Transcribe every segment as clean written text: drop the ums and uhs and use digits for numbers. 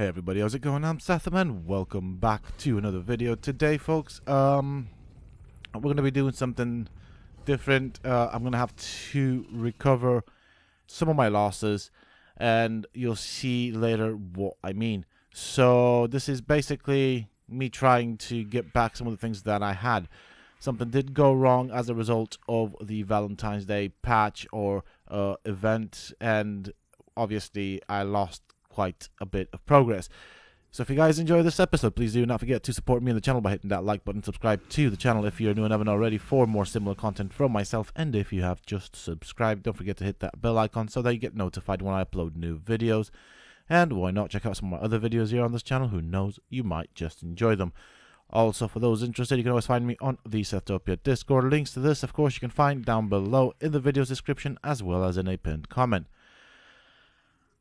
Hey everybody, how's it going? I'm Sethum and welcome back to another video. Today folks, we're going to be doing something different. I'm going to have to recover some of my losses and you'll see later what I mean. So this is basically me trying to get back some of the things that I had. Something did go wrong as a result of the Valentine's Day patch or event, and obviously I lost quite a bit of progress. So if you guys enjoy this episode, please do not forget to support me on the channel by hitting that like button. Subscribe to the channel if you're new and haven't already for more similar content from myself, and if you have just subscribed, don't forget to hit that bell icon so that you get notified when I upload new videos. And why not check out some of my other videos here on this channel? Who knows, you might just enjoy them. Also, for those interested, you can always find me on the Sethopia Discord. Links to this, of course, you can find down below in the video's description as well as in a pinned comment.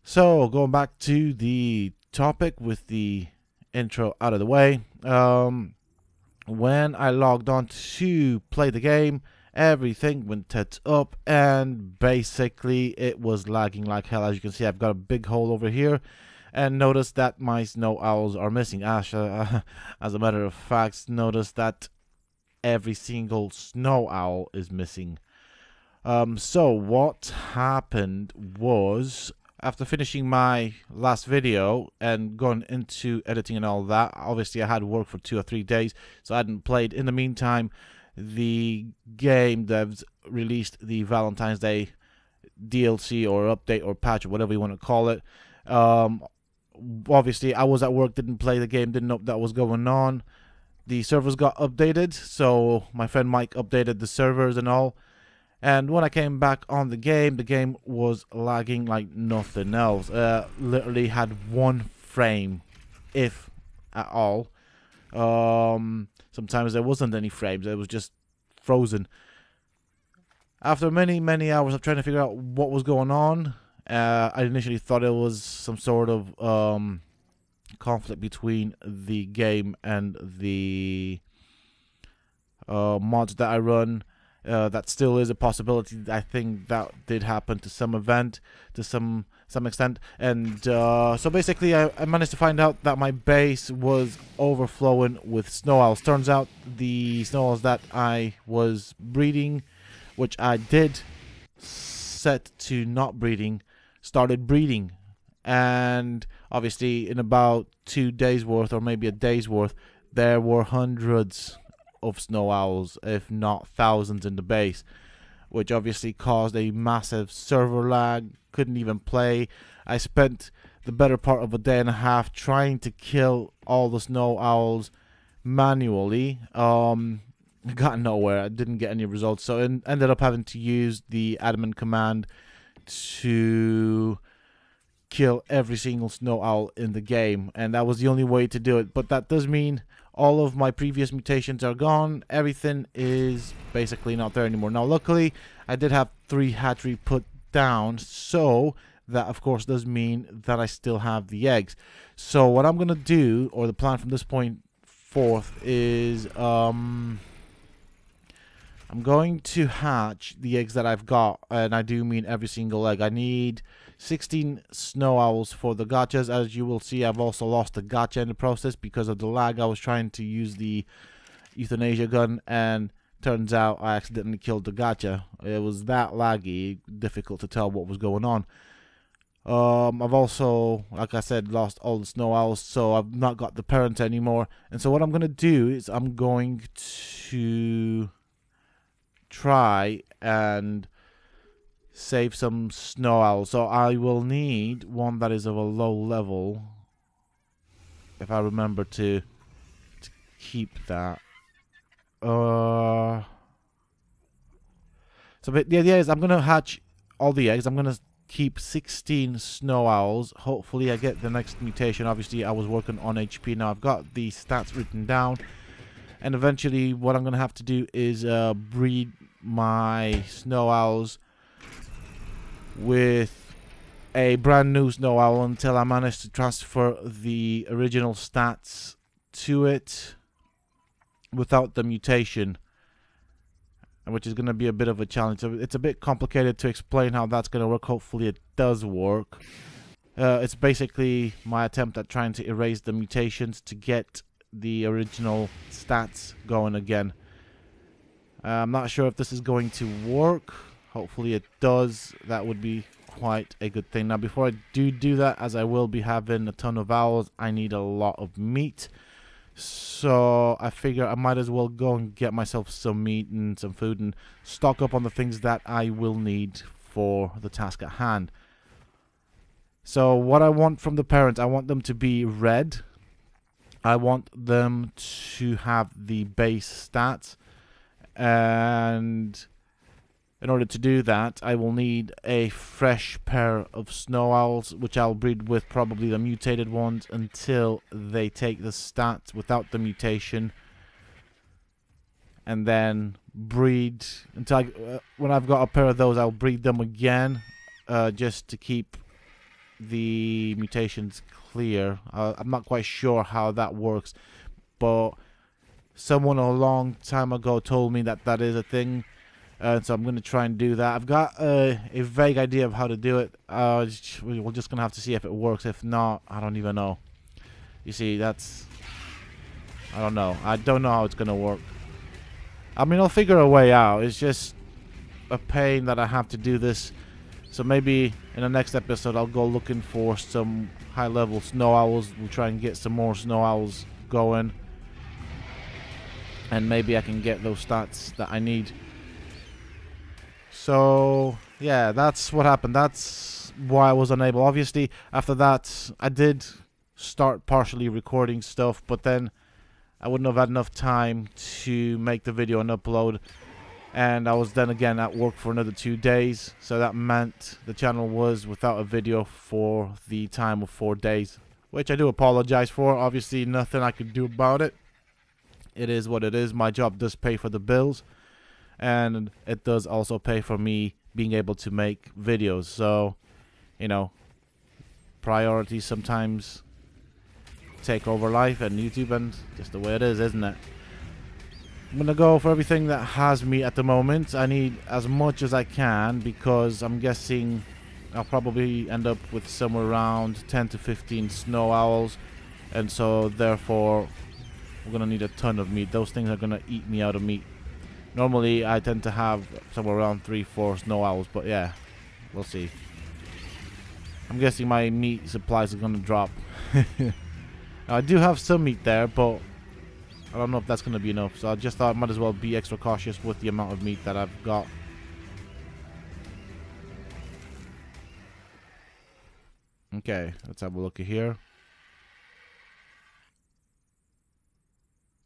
So, going back to the topic with the intro out of the way, when I logged on to play the game, everything went tits up and basically it was lagging like hell. As you can see, I've got a big hole over here, and notice that my snow owls are missing. As a matter of fact, notice that every single snow owl is missing. So what happened was, after finishing my last video and going into editing and all that, obviously I had work for 2 or 3 days, so I hadn't played. In the meantime, the game devs released the Valentine's Day DLC or update or patch or whatever you want to call it. Obviously I was at work, didn't play the game, didn't know that was going on. The servers got updated, so my friend Mike updated the servers and all. And when I came back on the game was lagging like nothing else. Literally had 1 frame, if at all. Sometimes there wasn't any frames, it was just frozen. After many hours of trying to figure out what was going on, I initially thought it was some sort of conflict between the game and the mods that I run. That still is a possibility. I think that did happen to some extent, and so basically I managed to find out that my base was overflowing with snow owls. Turns out the snow owls that I was breeding, which I did set to not breeding, started breeding, and obviously in about 2 days worth or maybe a day's worth, there were hundreds of snow owls, if not thousands, in the base, which obviously caused a massive server lag. Couldn't even play. I spent the better part of a day and a half trying to kill all the snow owls manually. Got nowhere. I didn't get any results, so ended up having to use the admin command to kill every single snow owl in the game, and that was the only way to do it. But that does mean all of my previous mutations are gone. Everything is basically not there anymore. Now luckily I did have 3 hatchery put down, so that of course does mean that I still have the eggs. So what I'm gonna do, or the plan from this point forth, is I'm going to hatch the eggs that I've got, and I do mean every single egg. I need 16 snow owls for the gachas. As you will see, I've also lost the gacha in the process because of the lag. I was trying to use the euthanasia gun, and turns out I accidentally killed the gacha. It was that laggy, difficult to tell what was going on. I've also, like I said, lost all the snow owls, so I've not got the parents anymore. And so what I'm going to do is I'm going to try and save some snow owls. So I will need one that is of a low level, if I remember to keep that. So but the idea is I'm gonna hatch all the eggs. I'm gonna keep 16 snow owls. Hopefully I get the next mutation. Obviously I was working on HP. Now I've got the stats written down, and eventually what I'm gonna have to do is breed my snow owls with a brand new snow owl until I manage to transfer the original stats to it without the mutation, which is going to be a bit of a challenge. So it's a bit complicated to explain how that's going to work. Hopefully it does work. It's basically my attempt at trying to erase the mutations to get the original stats going again. I'm not sure if this is going to work. Hopefully it does. That would be quite a good thing. Now, before I do that, as I will be having a ton of owls, I need a lot of meat. So I figure I might as well go and get myself some meat and some food and stock up on the things that I will need for the task at hand. So what I want from the parents, I want them to be red. I want them to have the base stats. And in order to do that, I will need a fresh pair of snow owls, which I'll breed with probably the mutated ones until they take the stats without the mutation. And then breed until when I've got a pair of those, I'll breed them again, just to keep the mutations clear. I'm not quite sure how that works, but someone a long time ago told me that that is a thing, so I'm going to try and do that. I've got a vague idea of how to do it. We're just going to have to see if it works. If not, I don't even know. You see, I don't know. I don't know how it's going to work. I mean, I'll figure a way out. It's just a pain that I have to do this. So maybe in the next episode, I'll go looking for some high-level snow owls. We'll try and get some more snow owls going. And maybe I can get those stats that I need. So, yeah, that's what happened. That's why I was unable. Obviously, after that, I did start partially recording stuff, but then I wouldn't have had enough time to make the video and upload. And I was then again at work for another 2 days. So that meant the channel was without a video for the time of 4 days. Which I do apologize for. Obviously, nothing I could do about it. It is what it is. My job does pay for the bills. And it does also pay for me being able to make videos. So, you know, priorities sometimes take over life and YouTube, and just the way it is, isn't it? I'm going to go for everything that has meat at the moment. I need as much as I can because I'm guessing I'll probably end up with somewhere around 10 to 15 snow owls. And so, therefore, we're going to need a ton of meat. Those things are going to eat me out of meat. Normally, I tend to have somewhere around 3-4 snow owls, but yeah, we'll see. I'm guessing my meat supplies are going to drop. I do have some meat there, but I don't know if that's going to be enough. So I just thought I might as well be extra cautious with the amount of meat that I've got. Okay, let's have a look at here.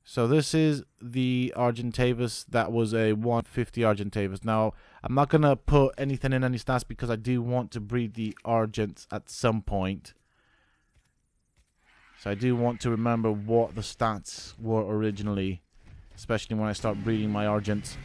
So this is the Argentavis. That was a 150 Argentavis. Now, I'm not going to put anything in any stats because I do want to breed the Argents at some point. So I do want to remember what the stats were originally, especially when I start breeding my Argents.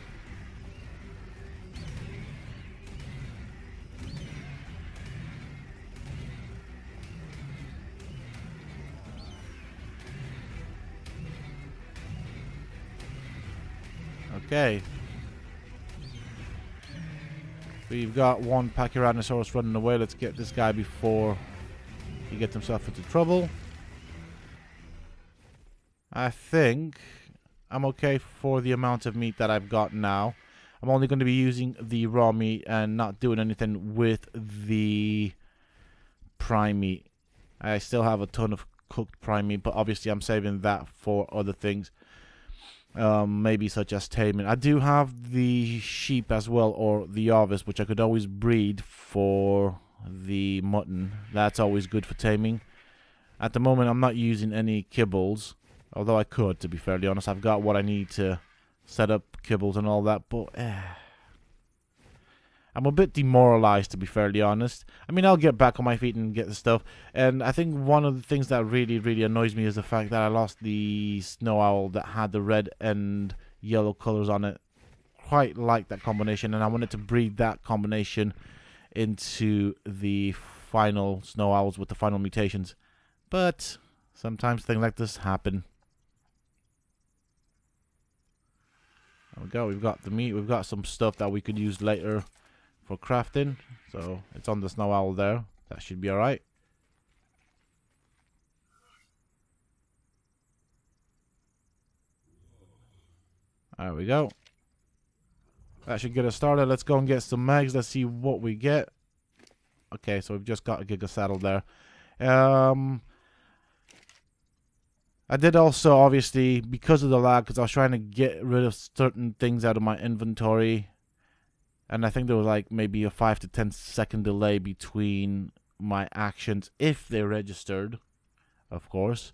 Okay. We've got one Pachyrhinosaurus running away. Let's get this guy before he gets himself into trouble. I think I'm okay for the amount of meat that I've got now. I'm only going to be using the raw meat and not doing anything with the prime meat. I still have a ton of cooked prime meat, but obviously I'm saving that for other things. Maybe such as taming. I do have the sheep as well, or the ovis, which I could always breed for the mutton. That's always good for taming. At the moment, I'm not using any kibbles, although I could, to be fairly honest. I've got what I need to set up kibbles and all that, but I'm a bit demoralized, to be fairly honest. I mean, I'll get back on my feet and get the stuff. And I think one of the things that really, really annoys me is the fact that I lost the snow owl that had the red and yellow colors on it. Quite like that combination, and I wanted to breed that combination into the final snow owls with the final mutations. But sometimes things like this happen. There we go. We've got the meat. We've got some stuff that we could use later for crafting. So it's on the snow owl there. That should be alright. There we go. That should get us started. Let's go and get some eggs. Let's see what we get. Okay, so we've just got a Giga Saddle there. I did also, obviously, because of the lag, because I was trying to get rid of certain things out of my inventory. And I think there was like maybe a 5 to 10 second delay between my actions, if they registered, of course,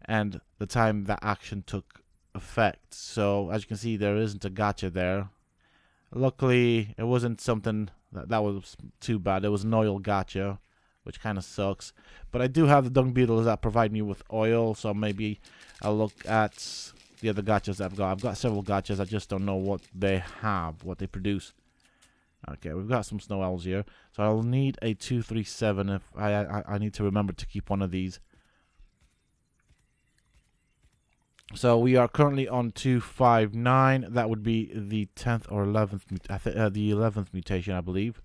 and the time that action took effect. So, as you can see, there isn't a gacha there. Luckily, it wasn't something that was too bad. It was an oil gacha, which kind of sucks. But I do have the dung beetles that provide me with oil, so maybe I'll look at the other gachas I've got. I've got several gachas. I just don't know what they have, what they produce. Okay, we've got some snow owls here. So I'll need a 237 if I need to remember to keep one of these. So we are currently on 259. That would be the 10th or 11th, the 11th mutation, I believe.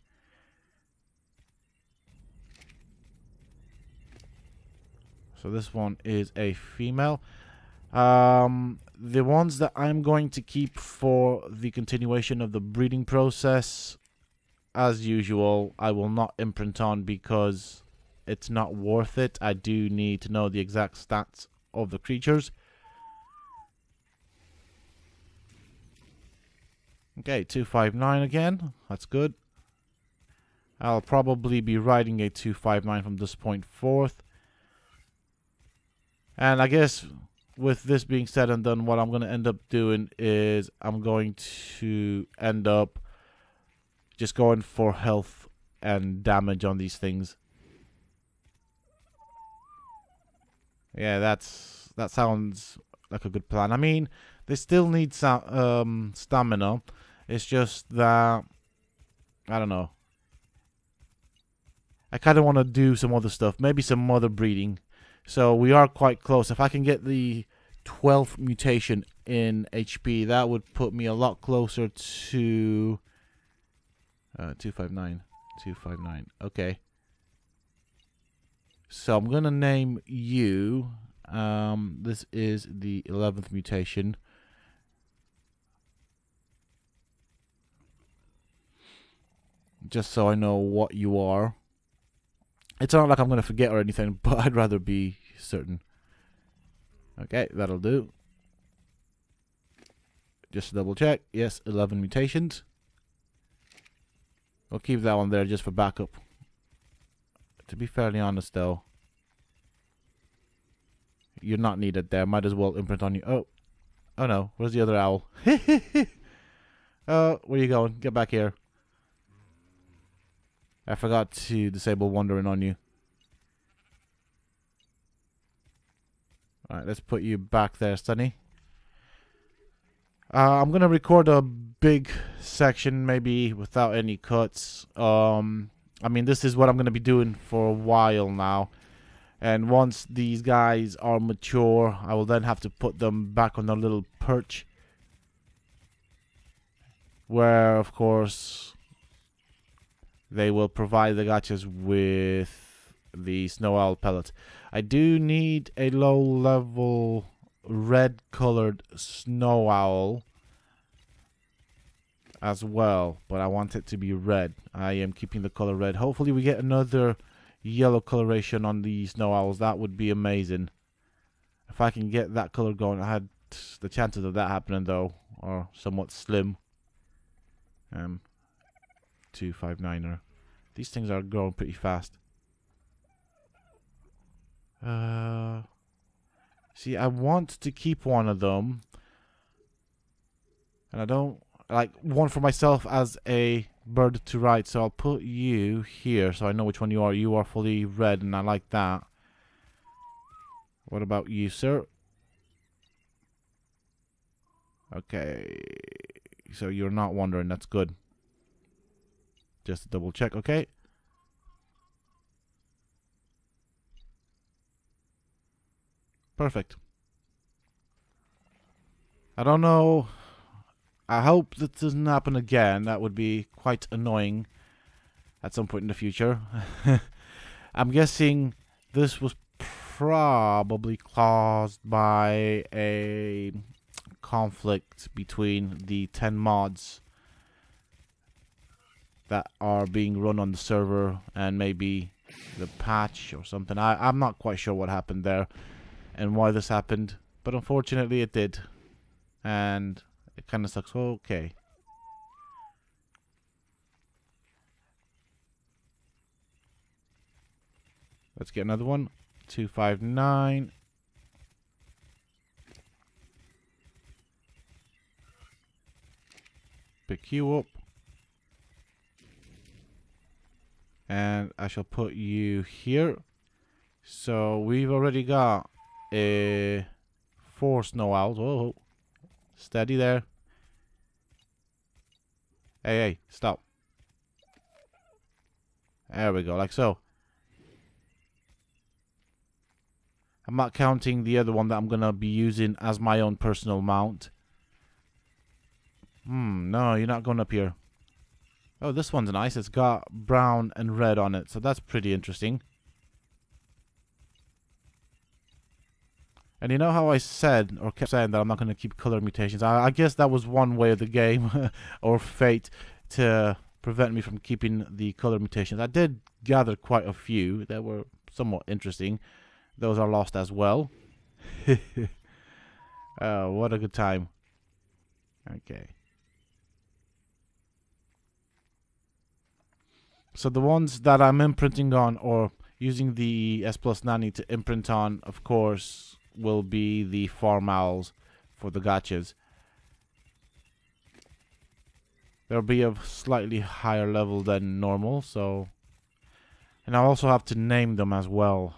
So this one is a female. The ones that I'm going to keep for the continuation of the breeding process, as usual, I will not imprint on because it's not worth it. I do need to know the exact stats of the creatures. Okay, 259 again. That's good. I'll probably be riding a 259 from this point forth. And I guess with this being said and done, what I'm going to end up doing is I'm going to end up just going for health and damage on these things. Yeah, that sounds like a good plan. I mean, they still need some stamina. It's just that, I don't know. I kind of want to do some other stuff. Maybe some other breeding. So we are quite close. If I can get the 12th mutation in HP, that would put me a lot closer to 259. 259. Okay. So I'm going to name you. This is the 11th mutation. Just so I know what you are. It's not like I'm going to forget or anything, but I'd rather be certain. Okay, that'll do. Just to double check. Yes, 11 mutations. I'll keep that one there just for backup. To be fairly honest, though, you're not needed there. Might as well imprint on you. Oh. Oh, no. Where's the other owl? Where are you going? Get back here. I forgot to disable wandering on you. Alright, let's put you back there, Sunny. I'm going to record a big section, maybe without any cuts. I mean, this is what I'm going to be doing for a while now. And once these guys are mature, I will then have to put them back on their little perch. Where, of course, they will provide the gachas with the snow owl pellets. I do need a low-level red-colored snow owl as well, but I want it to be red. I am keeping the color red. Hopefully we get another yellow coloration on the snow owls. That would be amazing. If I can get that color going, I had the chances of that happening though are somewhat slim. 259er. These things are growing pretty fast. See, I want to keep one of them, and I don't like one for myself as a bird to ride. So I'll put you here, so I know which one you are. You are fully red, and I like that. What about you, sir? Okay, so you're not wandering. That's good. Just to double check, okay? Perfect. I don't know. I hope that doesn't happen again. That would be quite annoying at some point in the future. I'm guessing this was probably caused by a conflict between the 10 mods that are being run on the server and maybe the patch or something. I'm not quite sure what happened there and why this happened, but unfortunately it did, and it kind of sucks. Okay. Let's get another one. 259. Pick you up. And I shall put you here. So we've already got 4 snow owls. Oh, steady there. Hey, stop. There we go, like so. I'm not counting the other one that I'm gonna be using as my own personal mount. No, you're not going up here. Oh, this one's nice. It's got brown and red on it, so that's pretty interesting. And you know how I said, or kept saying, that I'm not going to keep color mutations? I guess that was one way of the game, or fate, to prevent me from keeping the color mutations. I did gather quite a few that were somewhat interesting. Those are lost as well. Oh, what a good time. Okay. So the ones that I'm imprinting on, or using the S Plus Nanny to imprint on, of course, will be the farm owls for the gachas. They'll be of slightly higher level than normal, so... And I'll also have to name them as well.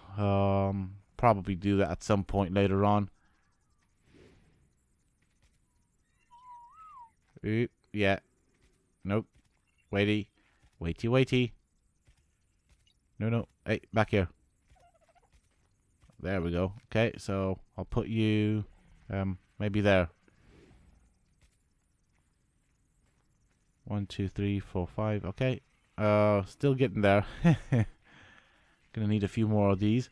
Probably do that at some point later on. Oop, yeah. Nope. Waity. Waity. No. Hey, back here. There we go. Okay, so I'll put you maybe there. 1, 2, 3, 4, 5. Okay. Still getting there. Gonna need a few more of these.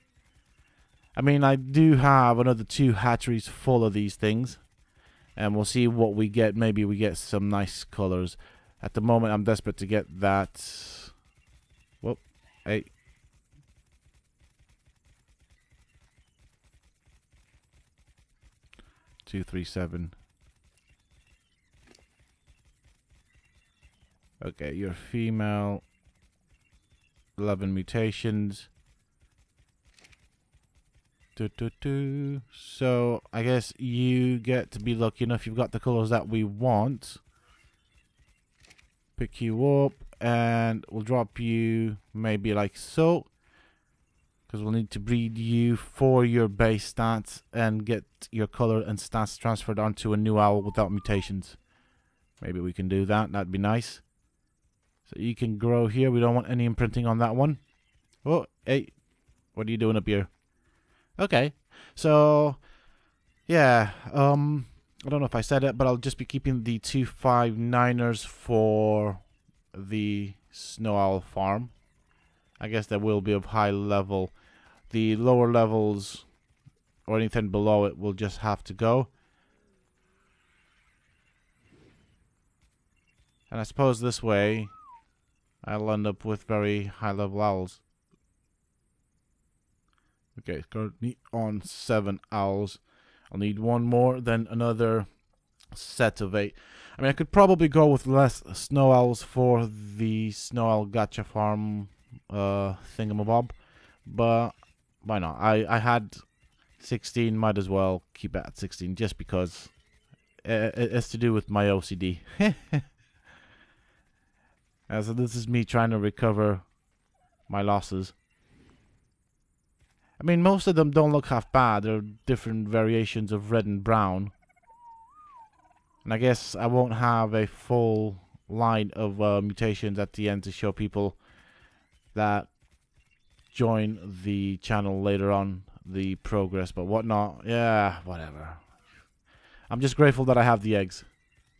I mean, I do have another 2 hatcheries full of these things, and we'll see what we get. Maybe we get some nice colors. At the moment, I'm desperate to get that. Whoop. Hey. Two, 3, 7. Okay, you're female. 11 mutations. So I guess you get to be lucky enough. You've got the colors that we want. Pick you up, and we'll drop you maybe like so, because we'll need to breed you for your base stats and get your color and stats transferred onto a new owl without mutations. Maybe we can do that. That'd be nice. So you can grow here. We don't want any imprinting on that one. Oh, hey, what are you doing up here? Okay, so yeah, I don't know if I said it, but I'll just be keeping the 259ers for the snow owl farm. I guess that will be of high level. The lower levels or anything below it will just have to go. And I suppose this way I'll end up with very high level owls. Okay, currently on 7 owls. I'll need one more, then another set of 8. I mean, I could probably go with less snow owls for the snow owl gacha farm thingamabob, but why not? I had 16, might as well keep it at 16 just because it's to do with my OCD. So this is me trying to recover my losses. I mean, most of them don't look half bad. They're different variations of red and brown. And I guess I won't have a full line of mutations at the end to show people that join the channel later on the progress, but whatnot. Yeah, whatever. I'm just grateful that I have the eggs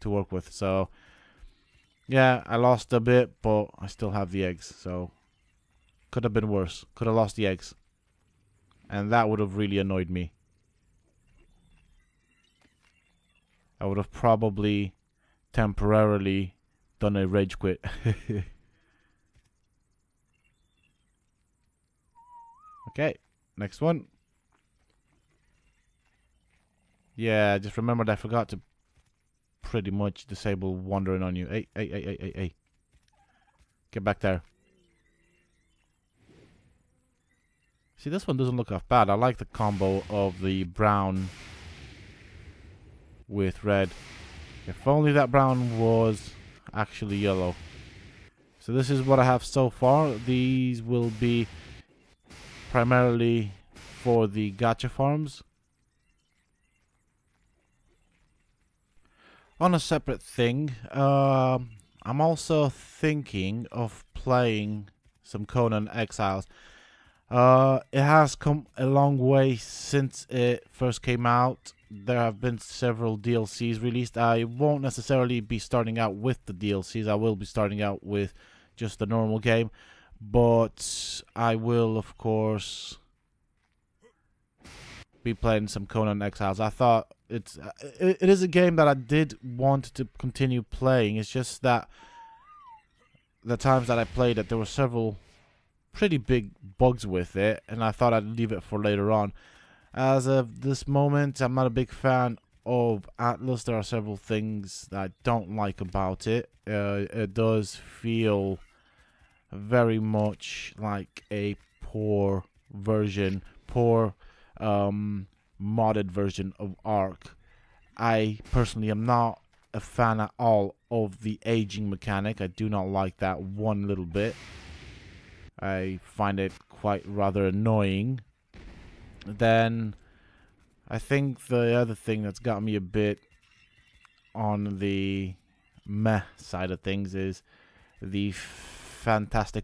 to work with. So, yeah, I lost a bit, but I still have the eggs. So, could have been worse. Could have lost the eggs. And that would have really annoyed me. I would have probably temporarily done a rage quit. Okay, next one. Yeah, just remembered I forgot to pretty much disable wandering on you. Hey, hey, hey, hey, hey, hey. Get back there. See, this one doesn't look half bad. I like the combo of the brown with red. If only that brown was actually yellow. So this is what I have so far. These will be primarily for the gacha farms. On a separate thing, I'm also thinking of playing some Conan Exiles. It has come a long way since it first came out. There have been several DLCs released. I won't necessarily be starting out with the DLCs. I will be starting out with just the normal game. But I will, of course, be playing some Conan Exiles. I thought it is a game that I did want to continue playing. It's just that the times that I played it, there were several pretty big bugs with it, and I thought I'd leave it for later on. As of this moment, I'm not a big fan of Atlas. There are several things that I don't like about it. It does feel very much like a poor version, modded version of Ark. I personally am not a fan at all of the aging mechanic. I do not like that one little bit. I find it quite rather annoying. Then I think the other thing that's got me a bit on the meh side of things is the fantasy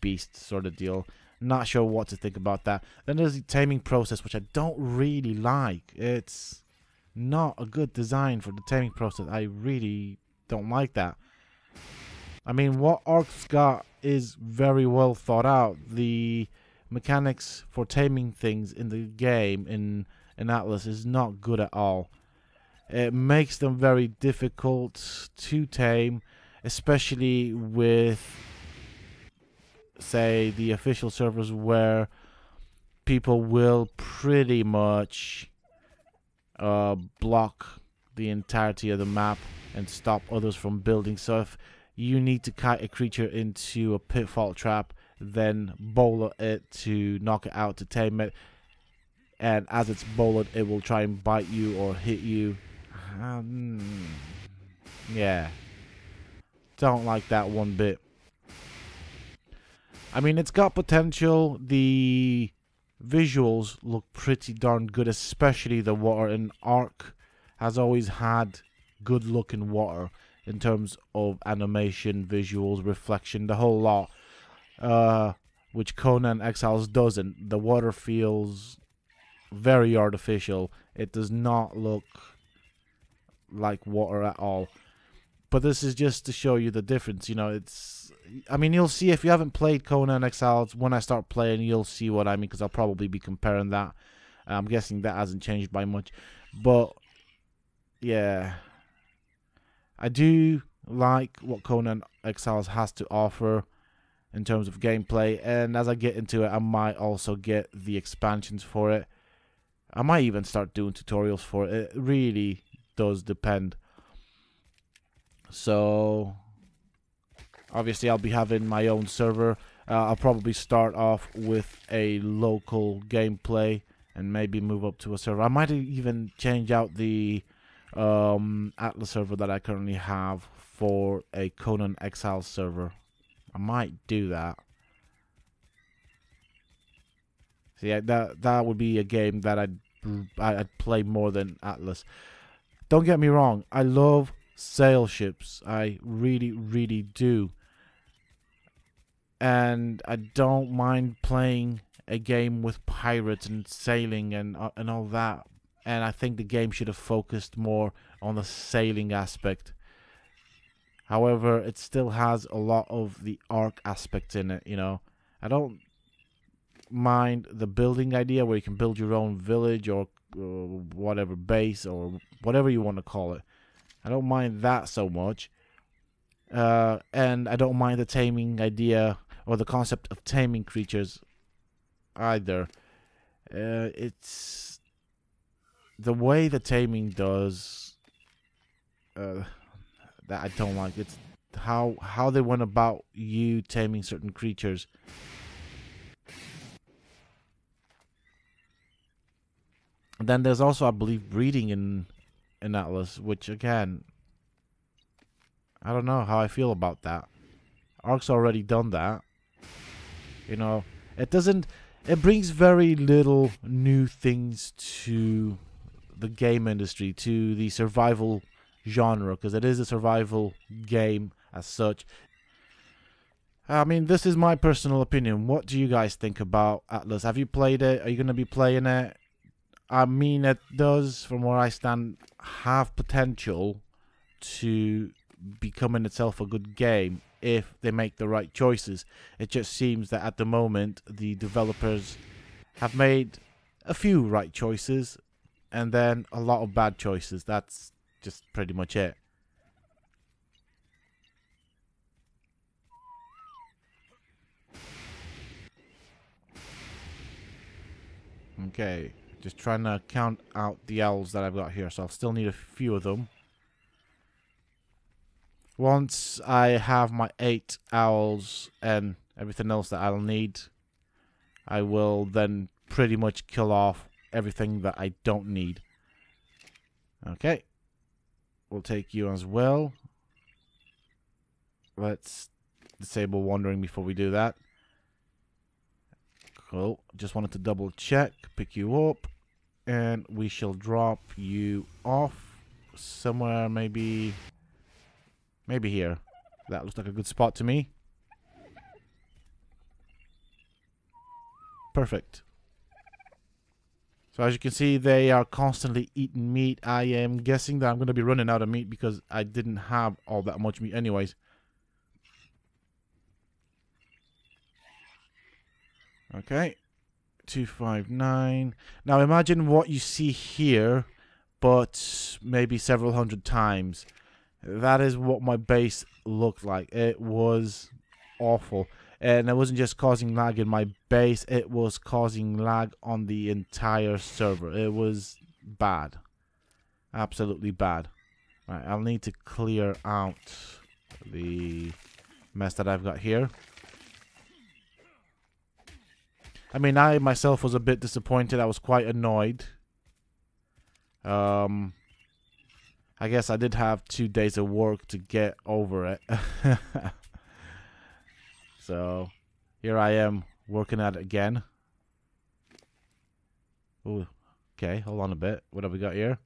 beast sort of deal. Not sure what to think about that. Then there's the taming process, which I don't really like. It's not a good design for the taming process. I really don't like that. I mean, what Ark's got is very well thought out. The mechanics for taming things in the game in Atlas is not good at all. It makes them very difficult to tame, especially with, say, the official servers where people will pretty much block the entirety of the map and stop others from building. So if you need to kite a creature into a pitfall trap, then bowl it to knock it out to tame it, and as it's bowled, it will try and bite you or hit you. Yeah, don't like that one bit. I mean, it's got potential. The visuals look pretty darn good, especially the water. And Ark has always had good looking water in terms of animation, visuals, reflection, the whole lot. Which Conan Exiles doesn't. The water feels very artificial. It does not look like water at all. But this is just to show you the difference. You know, it's... I mean, you'll see if you haven't played Conan Exiles. When I start playing, you'll see what I mean, because I'll probably be comparing that. I'm guessing that hasn't changed by much. But, yeah. I do like what Conan Exiles has to offer in terms of gameplay, and as I get into it, I might also get the expansions for it. I might even start doing tutorials for it. It really does depend. So obviously I'll be having my own server. I'll probably start off with a local gameplay and maybe move up to a server. I might even change out the Atlas server that I currently have for a Conan Exiles server. I might do that. So yeah, that would be a game that I'd play more than Atlas. Don't get me wrong, I love sail ships. I really, really do. And I don't mind playing a game with pirates and sailing and all that. And I think the game should have focused more on the sailing aspect. However, it still has a lot of the Ark aspects in it, you know. I don't mind the building idea where you can build your own village or whatever base or whatever you want to call it. I don't mind that so much. And I don't mind the taming idea or the concept of taming creatures either. It's the way the taming does that I don't like. It's how they went about you taming certain creatures. And then there's also, I believe, breeding in Atlas, which again, I don't know how I feel about that. Ark's already done that. You know, it brings very little new things to the game industry, to the survival genre, because it is a survival game as such. I mean, this is my personal opinion. What do you guys think about Atlas? Have you played it? Are you going to be playing it? I mean, it does, from where I stand, have potential to become in itself a good game if they make the right choices. It just seems that at the moment the developers have made a few right choices and then a lot of bad choices. That's just pretty much it. Okay, just trying to count out the owls that I've got here, so I'll still need a few of them. Once I have my 8 owls and everything else that I'll need, I will then pretty much kill off everything that I don't need. Okay. We'll take you as well. Let's disable wandering before we do that. Cool. Just wanted to double check, pick you up, and we shall drop you off somewhere, maybe here. That looks like a good spot to me. Perfect. So as you can see, they are constantly eating meat. I am guessing that I'm going to be running out of meat because I didn't have all that much meat anyways. Okay. 259. Now imagine what you see here, but maybe several hundred times. That is what my base looked like. It was awful. And it wasn't just causing lag in my base, it was causing lag on the entire server. It was bad. Absolutely bad. Right, I'll need to clear out the mess that I've got here. I mean, I myself was a bit disappointed. I was quite annoyed. I guess I did have 2 days of work to get over it. So, here I am working at it again. Ooh, okay, hold on a bit. What have we got here?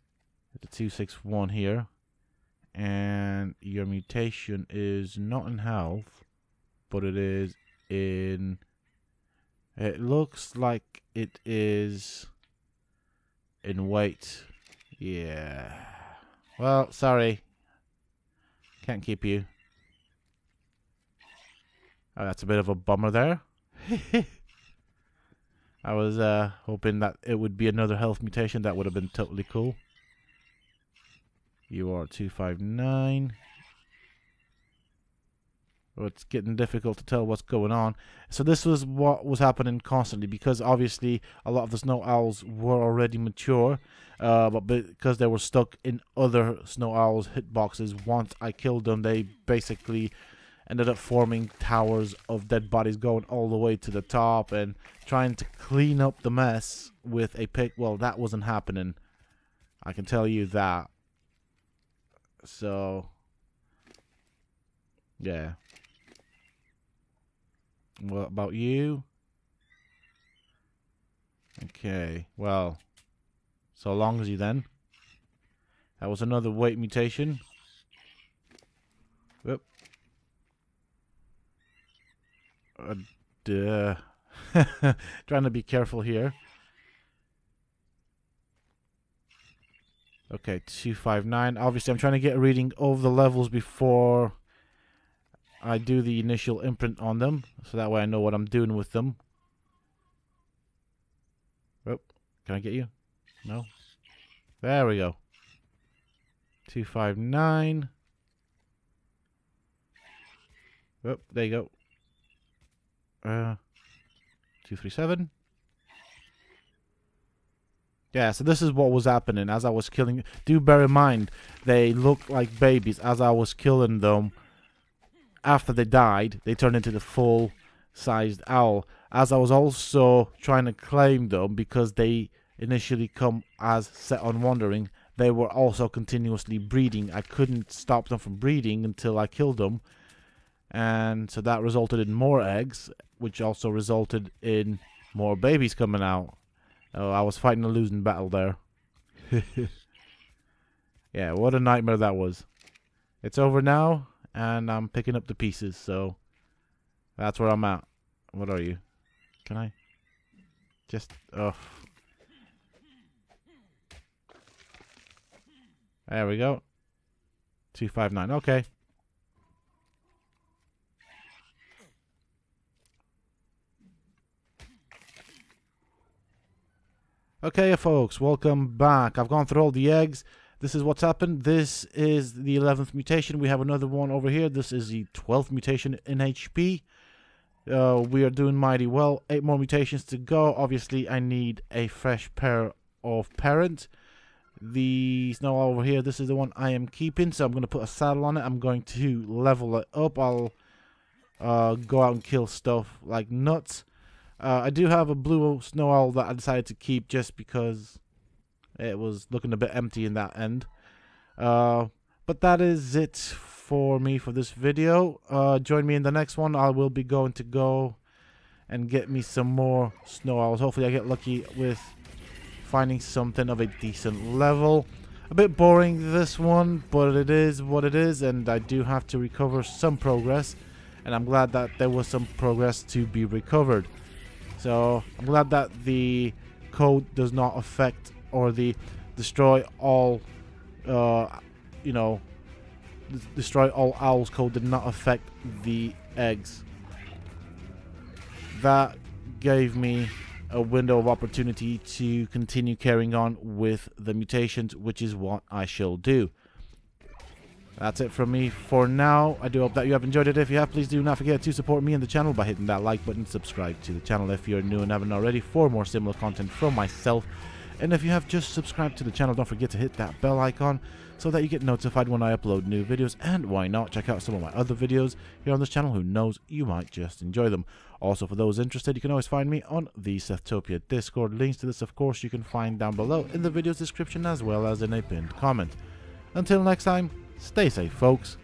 The 261 here. And your mutation is not in health, but it is in... It looks like it is in weight. Yeah. Well, sorry. Can't keep you. Oh, that's a bit of a bummer there. I was hoping that it would be another health mutation. That would have been totally cool. You are 259. Well, it's getting difficult to tell what's going on. So this was what was happening constantly, because obviously a lot of the snow owls were already mature, but because they were stuck in other snow owls hitboxes, once I killed them, they basically ended up forming towers of dead bodies going all the way to the top, and trying to clean up the mess with a pick. Well, that wasn't happening. I can tell you that. So, yeah. What about you? Okay, well, so long as you then. That was another weight mutation. Whoop. Trying to be careful here. Okay, 259. Obviously, I'm trying to get a reading of the levels before I do the initial imprint on them, so that way I know what I'm doing with them. Oh, can I get you? No. There we go. 259. Oh, there you go. 237. Yeah, so this is what was happening as I was killing. Do bear in mind, they looked like babies as I was killing them. After they died, they turned into the full-sized owl. As I was also trying to claim them, because they initially come as set on wandering, they were also continuously breeding. I couldn't stop them from breeding until I killed them. And so that resulted in more eggs, which also resulted in more babies coming out. Oh, I was fighting a losing battle there. Yeah, what a nightmare that was. It's over now, and I'm picking up the pieces, so that's where I'm at. What are you? Can I? Just, There we go. 259, okay. Okay, folks, welcome back. I've gone through all the eggs. This is what's happened. This is the 11th mutation. We have another one over here. This is the 12th mutation in HP. We are doing mighty well. 8 more mutations to go. Obviously, I need a fresh pair of parent. The snow over here, this is the one I am keeping. So I'm going to put a saddle on it. I'm going to level it up. I'll go out and kill stuff like nuts. I do have a blue snow owl that I decided to keep just because it was looking a bit empty in that end. But that is it for me for this video. Join me in the next one. I will be going to go and get me some more snow owls. Hopefully I get lucky with finding something of a decent level. A bit boring this one, but it is what it is, and I do have to recover some progress, and I'm glad that there was some progress to be recovered. So I'm glad that the code does not affect or the destroy all, destroy all owls code did not affect the eggs. That gave me a window of opportunity to continue carrying on with the mutations, which is what I shall do. That's it from me for now. I do hope that you have enjoyed it. If you have, please do not forget to support me and the channel by hitting that like button. Subscribe to the channel if you're new and haven't already for more similar content from myself. And if you have just subscribed to the channel, don't forget to hit that bell icon so that you get notified when I upload new videos. And why not check out some of my other videos here on this channel. Who knows, you might just enjoy them. Also, for those interested, you can always find me on the Sethtopia Discord. Links to this, of course, you can find down below in the video's description as well as in a pinned comment. Until next time, stay safe, folks.